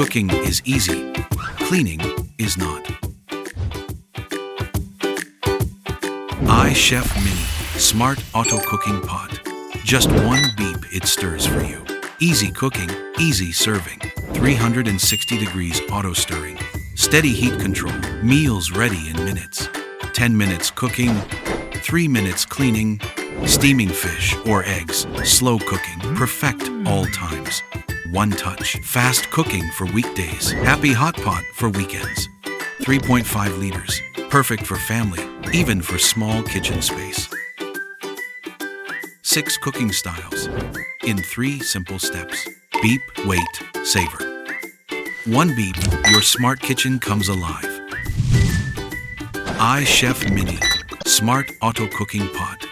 Cooking is easy. Cleaning is not. iChef Mini Smart Auto Cooking Pot. Just one beep, it stirs for you. Easy cooking, easy serving. 360 degrees auto stirring. Steady heat control. Meals ready in minutes. 10 minutes cooking. 3 minutes cleaning. Steaming fish or eggs. Slow cooking. Perfect all times. One touch. Fast cooking for weekdays. Happy hot pot for weekends. 3.5 liters. Perfect for family, even for small kitchen space. 6 cooking styles in 3 simple steps. Beep, wait, savor. 1 beep, your smart kitchen comes alive. iChef Mini Smart Auto Cooking Pot.